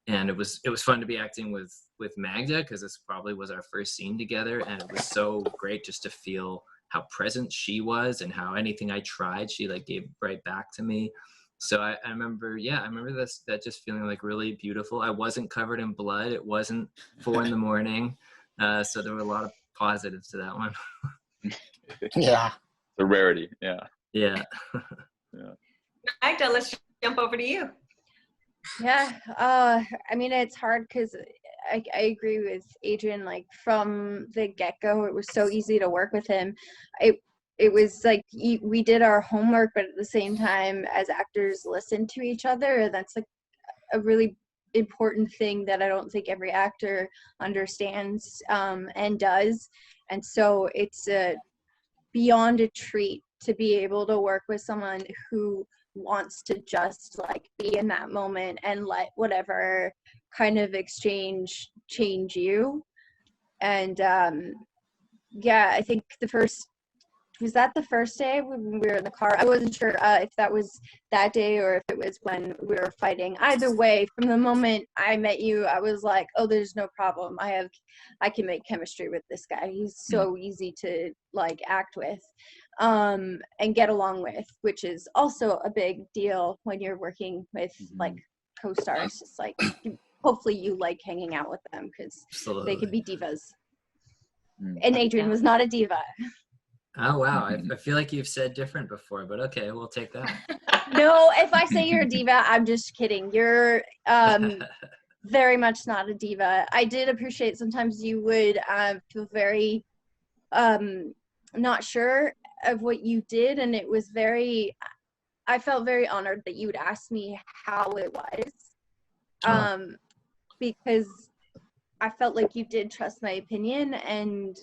it was fun to be acting with Magda, because this probably was our first scene together, and it was so great just to feel how present she was, and how anything I tried, she like gave right back to me. So I remember that just feeling like really beautiful. I wasn't covered in blood. It wasn't 4 a.m. So there were a lot of positives to that one. Yeah. The rarity. Yeah. Yeah. Yeah. Magda, let's jump over to you. Yeah. I mean, it's hard because I agree with Adrian. Like, from the get-go, it was so easy to work with him. It was like we did our homework, but at the same time, as actors, listened to each other. And that's like a really important thing that I don't think every actor understands and does. And so it's beyond a treat to be able to work with someone who wants to just like be in that moment and let whatever kind of exchange change you. And yeah, I think was that the first day when we were in the car? I wasn't sure if that was that day or if it was when we were fighting. Either way, from the moment I met you, I was like, oh, there's no problem. I can make chemistry with this guy. He's so easy to like act with and get along with, which is also a big deal when you're working with like co-stars. It's like, hopefully you like hanging out with them because they can be divas. And Adrian was not a diva. Oh, wow. I feel like you've said different before, but okay, we'll take that. No, if I say you're a diva, I'm just kidding. You're very much not a diva. I did appreciate sometimes you would feel very not sure of what you did, and it was I felt very honored that you would ask me how it was, because I felt like you did trust my opinion, and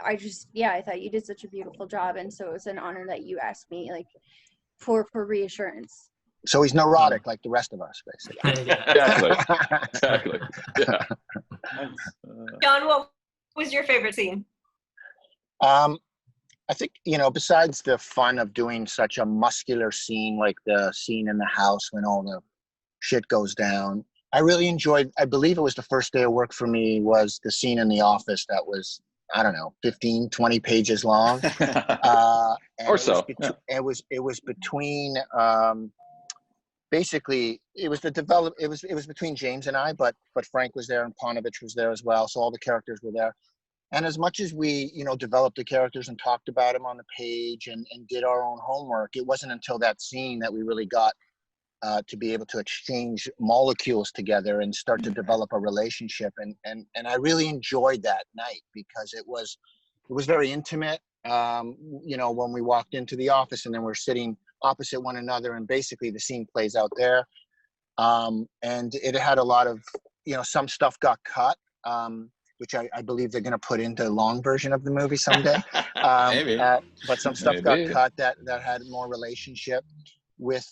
I thought you did such a beautiful job, and so it was an honor that you asked me like for reassurance. So he's neurotic like the rest of us, basically. Exactly. Yeah. John, what was your favorite scene? I think, besides the fun of doing such a muscular scene like the scene in the house when all the shit goes down, I really enjoyed, I believe it was the first day of work for me, was the scene in the office that was, I don't know, 15, 20 pages long. Or so. It was between, basically, it was between James and I, but Frank was there and Apanowicz was there as well. So all the characters were there. And as much as we, developed the characters and talked about them on the page and did our own homework, it wasn't until that scene that we really got to be able to exchange molecules together and start to develop a relationship. And I really enjoyed that night because it was very intimate. When we walked into the office and then we're sitting opposite one another and basically the scene plays out there. And it had a lot of, some stuff got cut, which I believe they're going to put into a long version of the movie someday. Maybe. But some stuff got cut that had more relationship with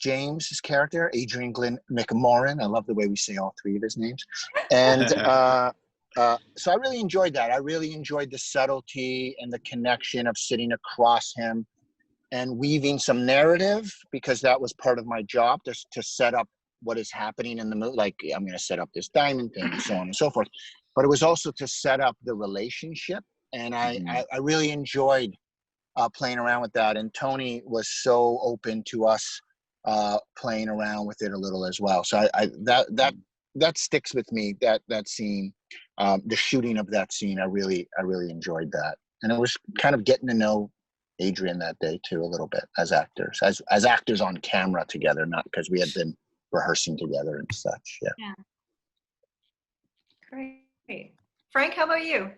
James's character, Adrian Glynn McMorran. I love the way we say all three of his names. And so I really enjoyed that. I really enjoyed the subtlety and the connection of sitting across him and weaving some narrative, because that was part of my job, to set up what is happening in the movie. Like, I'm going to set up this diamond thing and so on and so forth. But it was also to set up the relationship. And I really enjoyed playing around with that. And Tony was so open to us playing around with it a little as well. So that sticks with me, that scene, the shooting of that scene. I really enjoyed that. And it was kind of getting to know Adrian that day too, a little bit as actors, as actors on camera together, not because we had been rehearsing together and such. Yeah. Great. Frank, how about you?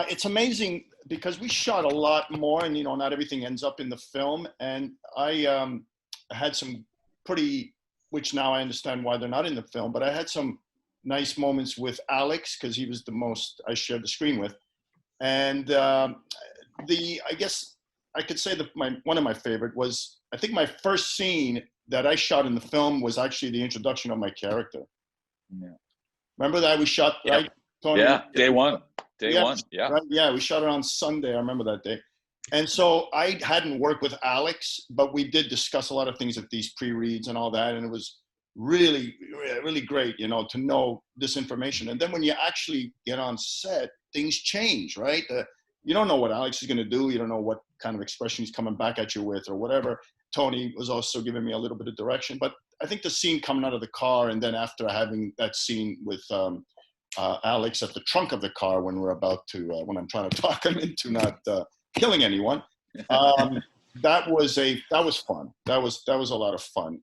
It's amazing because we shot a lot more, and not everything ends up in the film. And I had some which now I understand why they're not in the film, but I had some nice moments with Alex because he was the most I shared the screen with. And I guess I could say that one of my favorite was, I think my first scene that I shot in the film was actually the introduction of my character. Yeah. Remember that we shot, right, Tony? Yeah, day one. Yeah. Right? Yeah, we shot it on Sunday. I remember that day. And so I hadn't worked with Alex, but we did discuss a lot of things at these pre-reads and all that. And it was really, really great, to know this information. And then when you actually get on set, things change, right? You don't know what Alex is going to do. You don't know what kind of expression he's coming back at you with or whatever. Tony was also giving me a little bit of direction. But I think the scene coming out of the car, and then after having that scene with Alex at the trunk of the car when we're about to, when I'm trying to talk him into not killing anyone, that was fun. That was a lot of fun.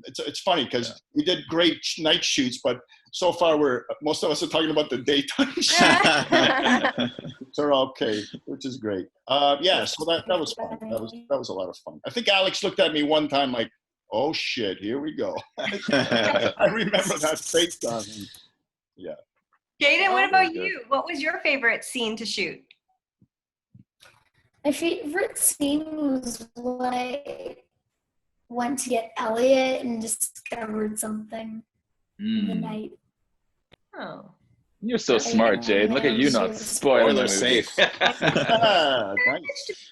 It's funny because we did great night shoots, but so far most of us are talking about the daytime shoots. So we're okay, which is great. So that was fun. That was a lot of fun. I think Alex looked at me one time like, "Oh shit, here we go." I remember that face on him. Yeah. Jaden, what about you? What was your favorite scene to shoot? My favorite scene was when I went to get Elliot and discovered something in the night. Oh. You're so smart, Jade. Look at you not spoiling the movie. Safe. Nice.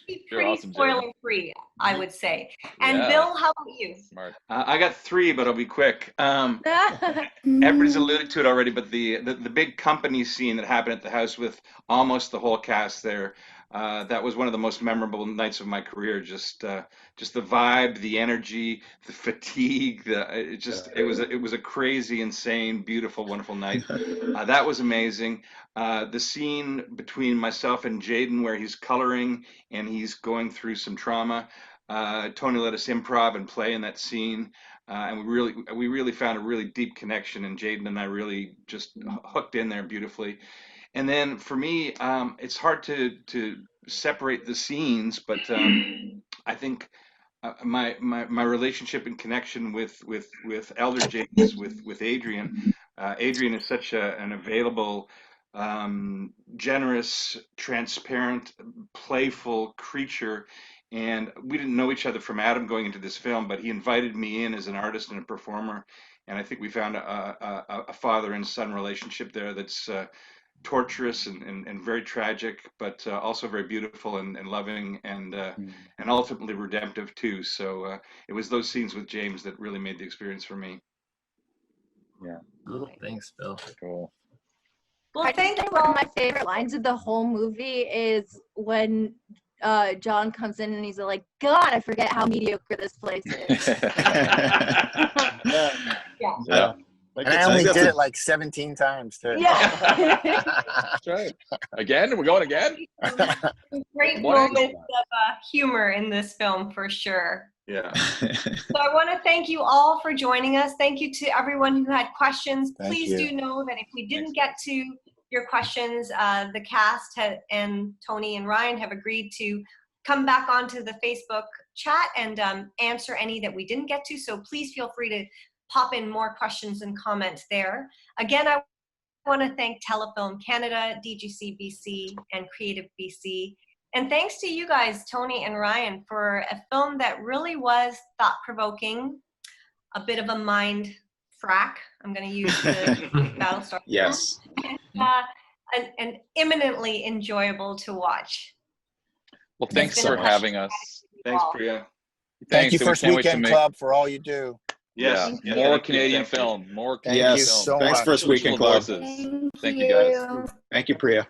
Be You're pretty awesome, Jade. spoiler free, I would say. And Yeah. Bill, how about you? Smart. I got 3, but I'll be quick. Everybody's alluded to it already, but the big company scene that happened at the house with almost the whole cast there, that was one of the most memorable nights of my career. Just the vibe, the energy, the fatigue. It was a crazy, insane, beautiful, wonderful night. That was amazing. The scene between myself and Jaden where he's coloring and he's going through some trauma. Tony let us improv and play in that scene. And we really found a really deep connection, and Jaden and I really just hooked in there beautifully. And then for me, it's hard to separate the scenes, but I think my relationship and connection with Elder James, with Adrian. Adrian is such an available, generous, transparent, playful creature. And we didn't know each other from Adam going into this film, but he invited me in as an artist and a performer. And I think we found a father and son relationship there that's torturous and very tragic, but also very beautiful and loving and ultimately redemptive too. So it was those scenes with James that really made the experience for me. Yeah. Oh, thanks, Bill. Cool. Well, I thank think you one all. of my favorite lines of the whole movie is when John comes in and he's like, God, I forget how mediocre this place is. Yeah. Like And I only did it like 17 times too. Yeah. That's right. Again? We're going again? Great What moments angle? of humor in this film for sure. Yeah. So I want to thank you all for joining us. Thank you to everyone who had questions. Thank Please you. do know that if we didn't get to your questions, the cast and Tony and Ryan have agreed to come back onto the Facebook chat and answer any that we didn't get to. So please feel free to pop in more questions and comments there. Again, I want to thank Telefilm Canada, DGC BC, and Creative BC. And thanks to you guys, Tony and Ryan, for a film that really was thought-provoking, a bit of a mind frack. I'm going to use the Battlestar. Yes. And imminently enjoyable to watch. Well, thanks It's been for a pleasure. having us. Thanks, Priya. Thank you, and we First can't wait to Weekend make- Club, for all you do. Yes. Yeah. Yeah, More thank you, Canadian thank you. film. More Thank Canadian you film. so Thanks, much. First Weekend Club. Voices. Thank Thank you, guys. you. Thank you, Priya.